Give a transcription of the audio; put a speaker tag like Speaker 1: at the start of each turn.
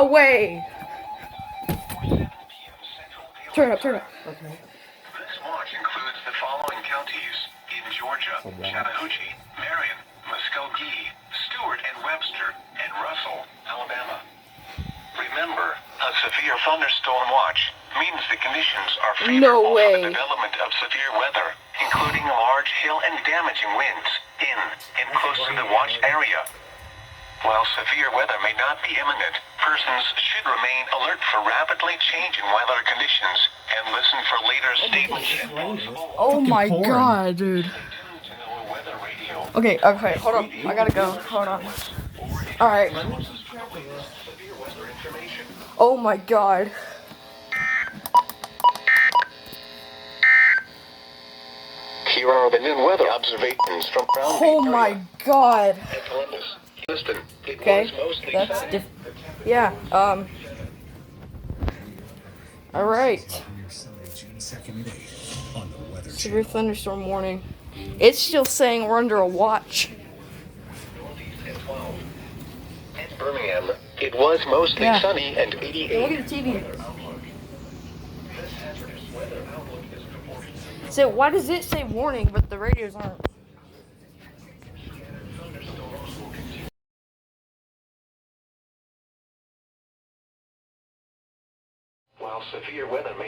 Speaker 1: No way! Turn up.
Speaker 2: Okay.
Speaker 3: This watch includes the following counties in Georgia: Chattahoochee, Marion, Muskogee, Stewart and Webster, and Russell, Alabama. Remember, a severe thunderstorm watch means the conditions are favorable for the development of severe weather, including large hail and damaging winds in and close to the watch area. While severe weather may not be imminent, persons should remain alert for rapidly changing weather conditions and listen for later statements and possible.
Speaker 1: Oh my god, dude. Okay, hold on. I gotta go. Hold on. Alright. Oh my god.
Speaker 3: Here are the noon weather observations from around
Speaker 1: Oh my god.
Speaker 3: Columbus. Houston, it
Speaker 1: Okay,
Speaker 3: was mostly
Speaker 1: that's
Speaker 3: sunny.
Speaker 1: yeah, alright. Severe thunderstorm warning. It's still saying we're under a watch.
Speaker 3: In Birmingham, it was mostly
Speaker 1: Yeah.
Speaker 3: sunny and
Speaker 1: Look
Speaker 3: 88.
Speaker 1: at the TV. So why does it say warning, but the radios aren't?
Speaker 3: While severe weather may